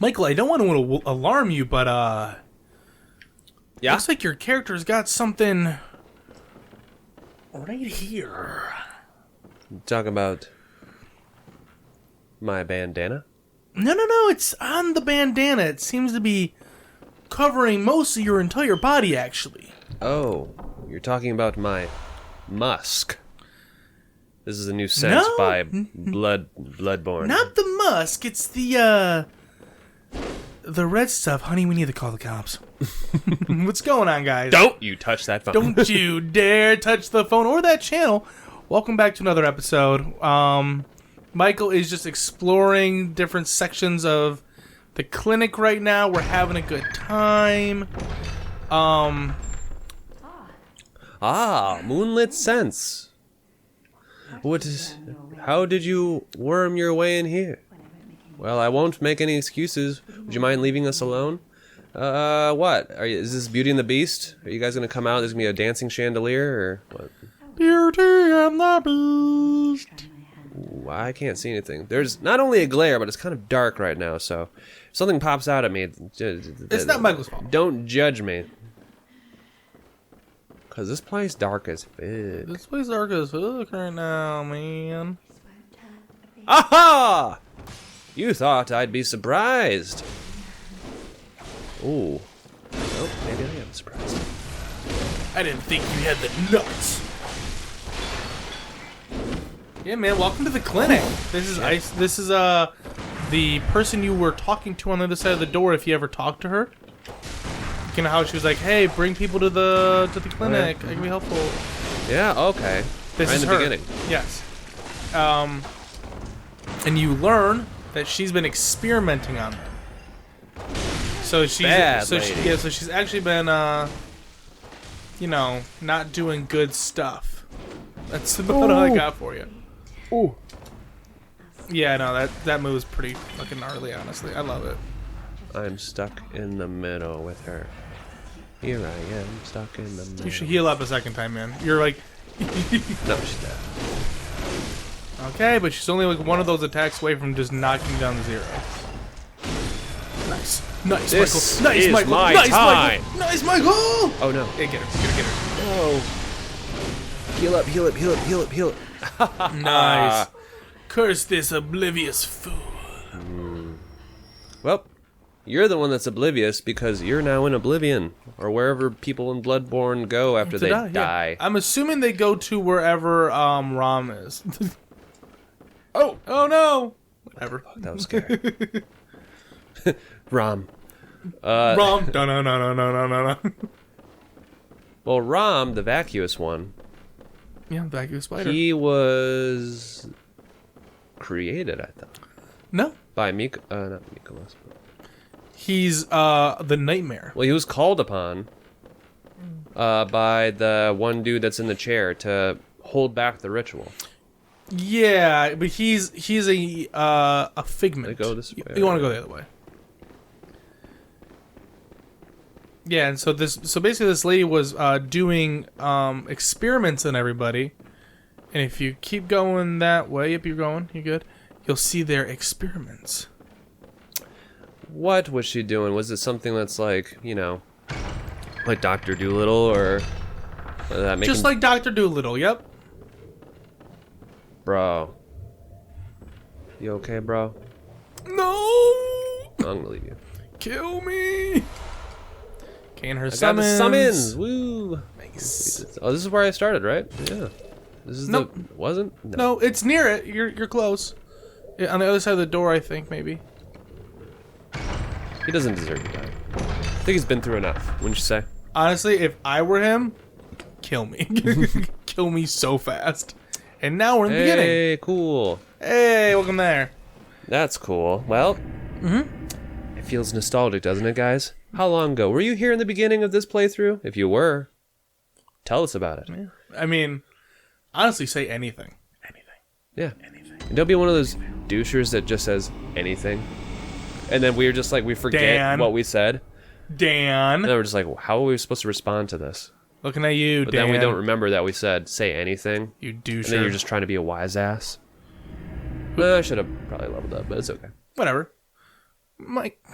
Michael, I don't want to alarm you, but Yeah? looks like your character's got something right here. Talking about my bandana? No, it's on the bandana. It seems to be covering most of your entire body, actually. Oh, you're talking about my musk. This is a new scent by Bloodborne. Not the musk. It's the red stuff. Honey, we need to call the cops. What's going on, guys? Don't you touch that phone. Don't you dare touch the phone or that channel. Welcome back to another episode. Michael is just exploring different sections of the clinic right now. We're having a good time. Moonlit scents. How did you worm your way in here? Well, I won't make any excuses. Would you mind leaving us alone? What? Is this Beauty and the Beast? Are you guys gonna come out? There's gonna be a dancing chandelier, or what? Beauty and the Beast. Ooh, I can't see anything. There's not only a glare, but it's kind of dark right now, so if something pops out at me, It's not Michael's fault. Don't judge me. Cause this place dark as fuck. This place dark as fuck right now, man. Aha! You thought I'd be surprised. Ooh. Oh, maybe I am surprised. I didn't think you had the nuts. Yeah, man. Welcome to the clinic. This is Ice. This is the person you were talking to on the other side of the door. If you ever talked to her, you know how she was like, "Hey, bring people to the clinic. I can be helpful." Yeah. Okay. This right is in the her. beginning. Yes. And you learn that she's been experimenting on them. So she's lady. so she's actually been not doing good stuff. That's about all I got for you. Ooh. Yeah, no, that move is pretty fucking gnarly, honestly. I love it. I'm stuck in the middle with her. Here I am, stuck in the middle. You should heal up a second time, man. You're like No, she's dead. okay, but she's only like one of those attacks away from just knocking down the zero. Nice, This Michael. Nice, is Michael. my Nice, time. Michael. Nice, Michael. Oh no. Yeah, get her. Get her. Oh. Heal up, heal up, heal up, heal up, heal up. Nice. Curse this oblivious fool. Well, you're the one that's oblivious because you're now in Oblivion, or wherever people in Bloodborne go after they die. Yeah. I'm assuming they go to wherever Rom is. Oh no. Whatever. That was scary. Rom. Rom. No. Well, Rom, the vacuous one, Yeah, vacuous spider. he was created, I thought, No. by not Mikolas. He's the nightmare. Well, he was called upon by the one dude that's in the chair to hold back the ritual. Yeah, but he's a figment. Go this way. You want to go the other way. Yeah, and so basically this lady was doing experiments on everybody, and if you keep going that way, you're good. You'll see their experiments. What was she doing? Was it something that's like, like Dr. Dolittle, or that Just like Dr. Dolittle, yep. Bro. You okay, bro? No! I'm gonna leave you. Kill me! Okay, and her I got summons. the summons! Woo! Nice. Oh, this is where I started, right? Yeah. This is Nope. Wasn't? No, it's near it. You're close. Yeah, on the other side of the door, I think, maybe. He doesn't deserve to die. I think he's been through enough, wouldn't you say? Honestly, if I were him, kill me. Kill me so fast. And now we're in the beginning. Hey, cool. Hey, welcome there. That's cool. Well, it feels nostalgic, doesn't it, guys? How long ago? Were you here in the beginning of this playthrough? If you were, tell us about it. Yeah. I mean, honestly, say anything. Yeah. And don't be one of those douchers that just says anything. And then we forget Dan. what we said. Dan. And then we're just like, how are we supposed to respond to this? Looking at you, But Dan. then we don't remember that we said, say anything. You doucher. And then you're just trying to be a wise ass. I should have probably leveled up, but it's okay. Whatever.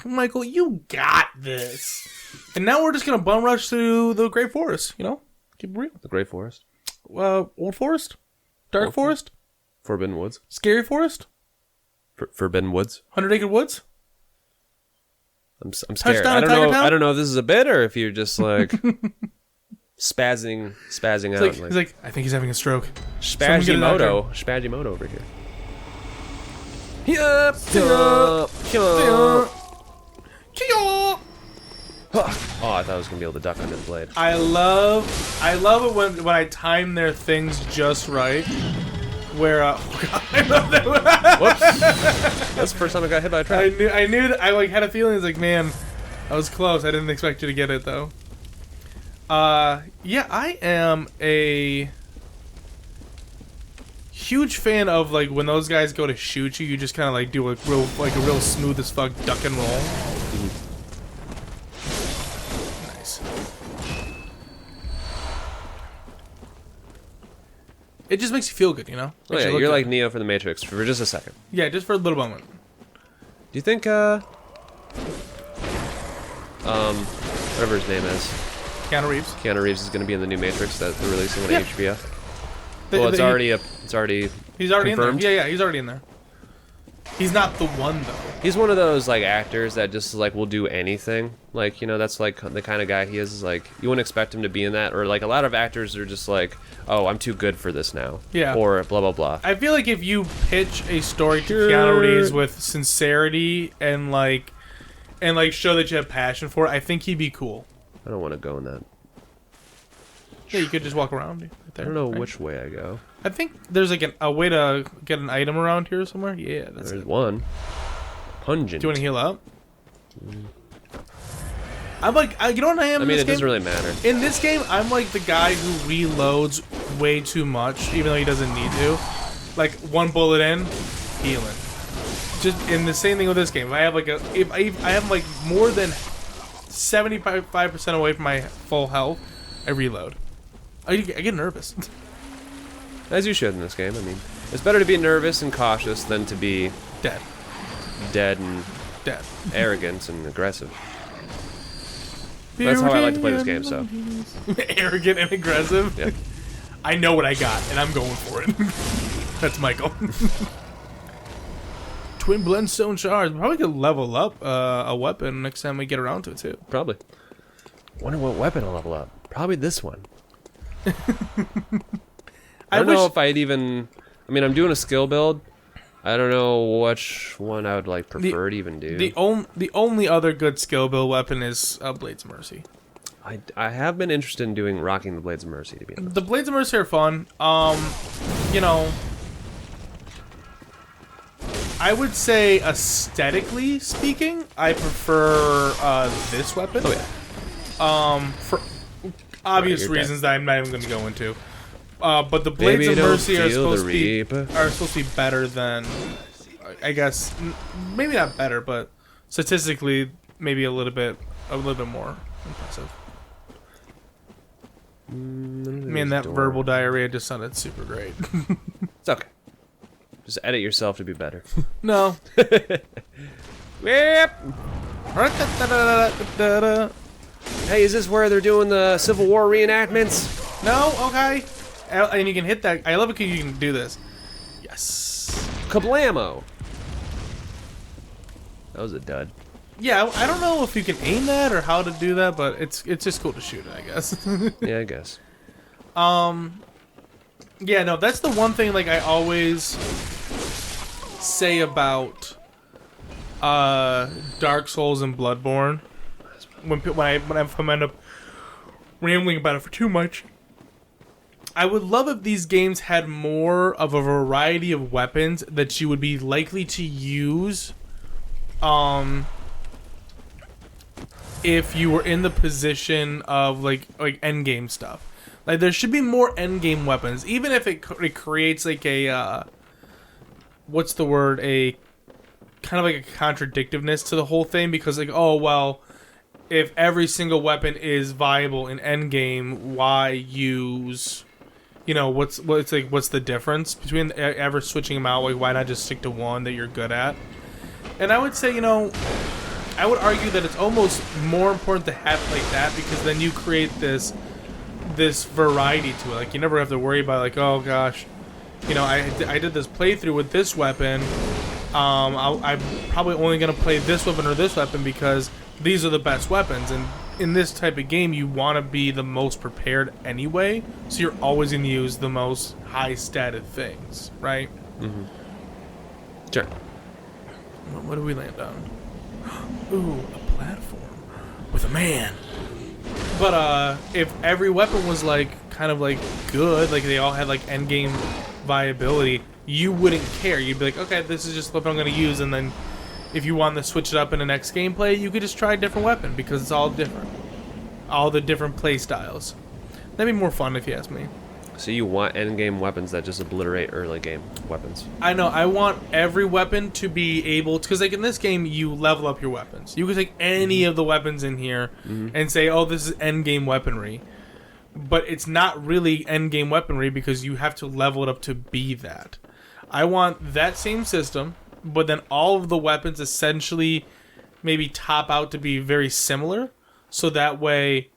Michael, you got this. And now we're just gonna bum rush through the Great Forest. You know, keep it real. The Great Forest. Old Forest, Dark Forest, Forbidden Woods. Scary Forest, Forbidden Woods. 100-Acre Woods. I'm scared. Touchdown at Tiger Town? I don't know if this is a bit or if you're just like spazzing out. He's like, I think he's having a stroke. Spagimoto over here. Yup. Oh, I thought I was gonna be able to duck under the blade. I love it when I time their things just right. Where oh God, I love that. Whoops! That's the first time I got hit by a trap. I knew that I like had a feeling. It's like, man, I was close. I didn't expect you to get it though. Yeah, I am a huge fan of like when those guys go to shoot you, you just kind of like do a real smooth as fuck duck and roll. Nice. It just makes you feel good, you know? Oh yeah, you're like Neo for the Matrix for just a second. Yeah, just for a little moment. Do you think whatever his name is, Keanu Reeves. Keanu Reeves is going to be in the new Matrix that they're releasing on Yeah. HBO? Well, it's already He's already confirmed? in there. Yeah, he's already in there. He's not the one though. He's one of those like actors that just like will do anything. Like, you know, that's like the kind of guy he is like you wouldn't expect him to be in that, or like a lot of actors are just like, "Oh, I'm too good for this now." Yeah. Or blah blah blah. I feel like if you pitch a story to Keanu Reeves with sincerity and show that you have passion for it, I think he'd be cool. I don't want to go in that. Yeah, you could just walk around right there. I don't know right? which way I go. I think there's like a way to get an item around here somewhere. Yeah, that's There's it. one. Pungent. Do you want to heal up? I'm like, you know what I am? I mean, in this it doesn't game? really matter. In this game, I'm like the guy who reloads way too much, even though he doesn't need to. Like one bullet in, healing. Just in the same thing with this game. If I have like if I have like more than 75% away from my full health, I reload. I get nervous. As you should in this game. I mean, it's better to be nervous and cautious than to be Dead. and Dead. arrogant and aggressive. That's how I like to play this game, so. Arrogant and aggressive. Yeah. I know what I got, and I'm going for it. That's Michael. Twin blend stone shards. Probably could level up a weapon next time we get around to it too. Probably. Wonder what weapon I'll level up. Probably this one. I don't know if I'd even... I mean, I'm doing a skill build. I don't know which one I would like prefer to even do. The only other good skill build weapon is Blades of Mercy. I have been interested in rocking the Blades of Mercy, to be honest. The Blades of Mercy are fun. You know, I would say aesthetically speaking, I prefer this weapon. Oh yeah. For obvious reasons that I'm not even going to go into. But the Blades of Mercy are supposed to be better than, I guess, maybe not better, but statistically maybe a little bit more impressive. Man, that verbal diarrhea just sounded super great. It's okay. Just edit yourself to be better. No. Yep. Hey, is this where they're doing the Civil War reenactments? No? Okay. And you can hit that. I love it because you can do this. Yes. Kablamo. That was a dud. Yeah, I don't know if you can aim that or how to do that, but it's just cool to shoot it, I guess. Yeah, I guess. Yeah, no, that's the one thing like I always say about Dark Souls and Bloodborne. When I end up rambling about it for too much. I would love if these games had more of a variety of weapons that you would be likely to use if you were in the position of like endgame stuff. Like there should be more endgame weapons, even if it creates like a what's the word, a kind of like a contradictiveness to the whole thing, because like, oh well, if every single weapon is viable in endgame, why use, you know, what's the difference between ever switching them out? Like, why not just stick to one that you're good at? And I would say, you know, I would argue that it's almost more important to have it like that, because then you create this variety to it. Like, you never have to worry about, like, oh gosh, you know, I did this playthrough with this weapon. I'm probably only gonna play this weapon or this weapon because these are the best weapons. And in this type of game, you want to be the most prepared anyway, so you're always gonna use the most high-stated things, right? Mm-hmm. Sure. What do we land on? Ooh, a platform with a man. But if every weapon was like kind of like good, like they all had like endgame viability, you wouldn't care. You'd be like, okay, this is just the weapon I'm gonna use, and then if you want to switch it up in the next gameplay, you could just try a different weapon because it's all different. All the different play styles. That'd be more fun if you ask me. So you want endgame weapons that just obliterate early game weapons? I know. I want every weapon to be able to, because like in this game, you level up your weapons. You can take any of the weapons in here and say, "Oh, this is endgame weaponry," but it's not really endgame weaponry because you have to level it up to be that. I want that same system, but then all of the weapons essentially maybe top out to be very similar, so that way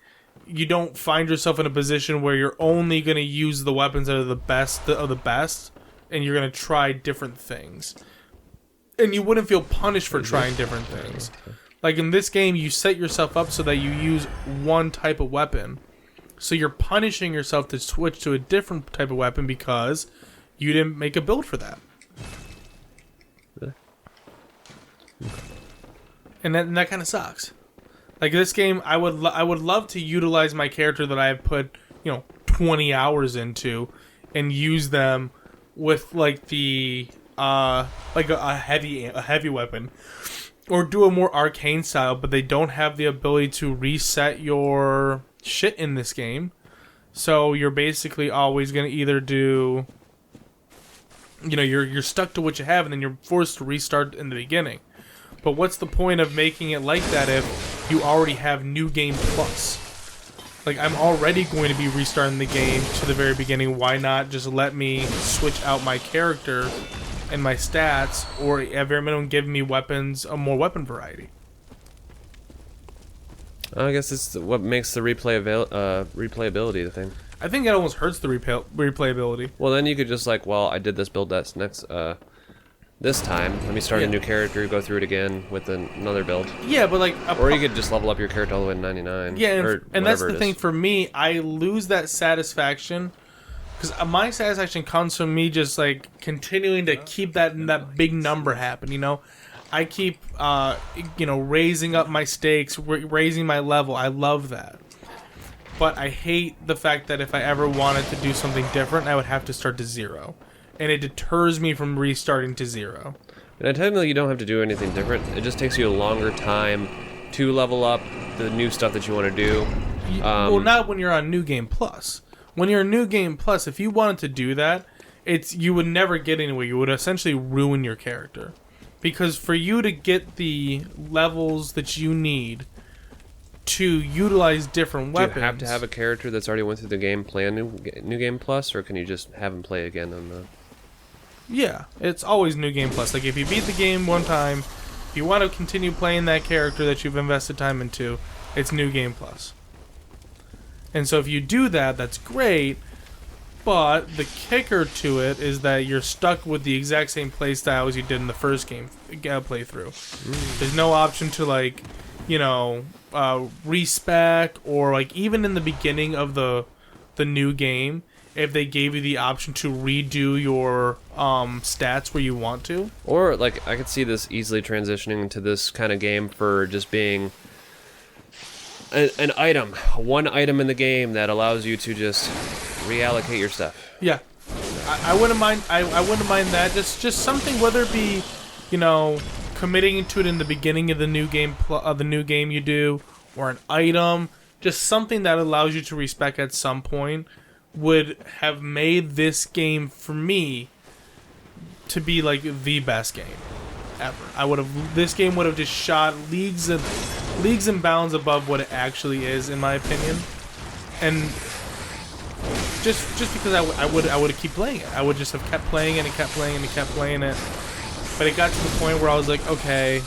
you don't find yourself in a position where you're only going to use the weapons that are the best of the best, and you're going to try different things. And you wouldn't feel punished for trying different things. Like in this game, you set yourself up so that you use one type of weapon. So you're punishing yourself to switch to a different type of weapon because you didn't make a build for that. Really? And that kind of sucks. Like this game, I would love to utilize my character that I have put, 20 hours into, and use them with like the like a heavy weapon, or do a more arcane style. But they don't have the ability to reset your shit in this game, so you're basically always gonna either do, you're stuck to what you have, and then you're forced to restart in the beginning. But what's the point of making it like that if you already have New Game Plus? Like, I'm already going to be restarting the game to the very beginning. Why not just let me switch out my character and my stats, or at very minimum give me weapons, a more weapon variety? I guess it's what makes the replayability the thing. I think it almost hurts the replayability. Well, then you could just like, well, I did this build that's next this time. Let me start a new character, go through it again with another build. Yeah, but like... Or you could just level up your character all the way to 99. Yeah, and that's the thing for me. I lose that satisfaction, because my satisfaction comes from me just like continuing to keep that big number happen, I keep, raising up my stakes, raising my level. I love that. But I hate the fact that if I ever wanted to do something different, I would have to start to zero. And it deters me from restarting to zero. And technically you don't have to do anything different. It just takes you a longer time to level up the new stuff that you want to do. Well, not when you're on New Game Plus. When you're on New Game Plus, if you wanted to do that, you would never get anywhere. You would essentially ruin your character. Because for you to get the levels that you need to utilize different weapons... Do you have to have a character that's already went through the game, play a new Game Plus, or can you just have him play again on the... Yeah, it's always New Game Plus. Like, if you beat the game one time, if you want to continue playing that character that you've invested time into, it's New Game Plus. And so if you do that, that's great, but the kicker to it is that you're stuck with the exact same playstyle as you did in the first game playthrough. There's no option to, like, respec, or, like, even in the beginning of the new game, if they gave you the option to redo your stats where you want to. Or, like, I could see this easily transitioning into this kind of game for just being an item. One item in the game that allows you to just reallocate your stuff. Yeah. I wouldn't mind. I wouldn't mind that. Just something, whether it be, committing to it in the beginning of the new game you do, or an item, just something that allows you to respec at some point, would have made this game for me to be like the best game ever. This game would have just shot leagues and bounds above what it actually is, in my opinion. And just because I would keep playing it. I would just have kept playing it and kept playing it and kept playing it. But it got to the point where I was like, okay,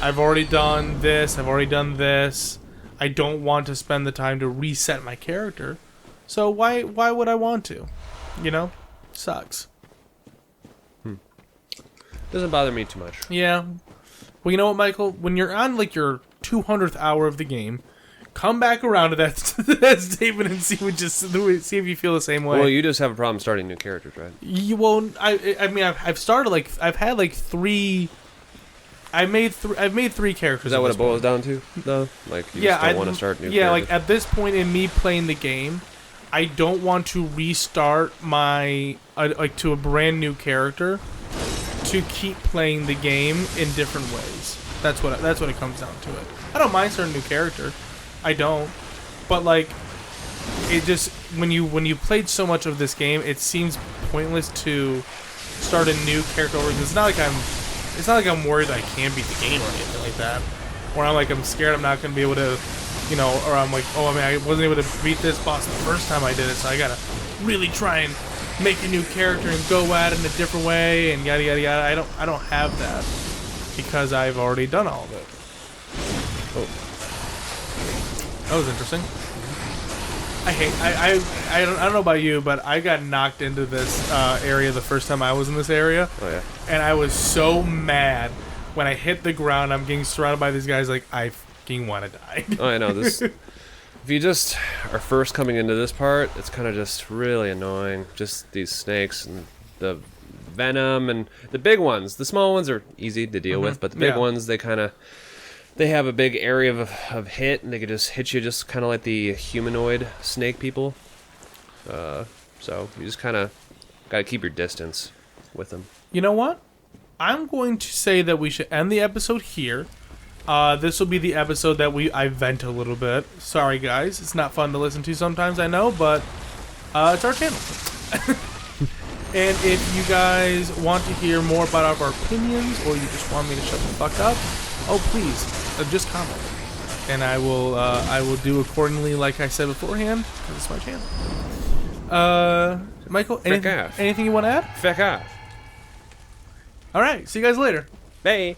I've already done this, I've already done this. I don't want to spend the time to reset my character. So why would I want to? You know? Sucks. Doesn't bother me too much. Yeah. Well, you know what, Michael? When you're on like your 200th hour of the game, come back around to that, that statement and see if you feel the same way. Well, you just have a problem starting new characters, right? You won't. I mean, I've started like I've had like three. I've made three characters. Is that what it boils down to, though? Like, you just don't want to start new characters? Yeah, like at this point in me playing the game, I don't want to restart my like to a brand new character to keep playing the game in different ways. That's what it comes down to. It. I don't mind starting a new character. I don't. But like, it just when you played so much of this game, it seems pointless to start a new character over. It's not like I'm worried that I can't beat the game or anything like that. Or I'm scared I'm not gonna be able to, you know, or I'm like, oh, I mean, I wasn't able to beat this boss the first time I did it, so I gotta really try and make a new character and go at it in a different way and yada yada yada. I don't have that because I've already done all of it. Oh, that was interesting. I don't know about you, but I got knocked into this area the first time I was in this area. Oh yeah. And I was so mad when I hit the ground. I'm getting surrounded by these guys. Like I fucking want to die. Oh, I know this. If you just are first coming into this part, it's kind of just really annoying. Just these snakes and the venom and the big ones. The small ones are easy to deal with, but the big ones, they have a big area of hit, and they can just hit you just kind of like the humanoid snake people. So you just kind of got to keep your distance with them. You know what? I'm going to say that we should end the episode here. This will be the episode that I vent a little bit. Sorry, guys. It's not fun to listen to sometimes, I know, but it's our channel. And if you guys want to hear more about our opinions, or you just want me to shut the fuck up, oh, please, just comment. And I will do accordingly like I said beforehand, because it's my channel. Michael, anything you want to add? Feck off. All right, see you guys later. Bye.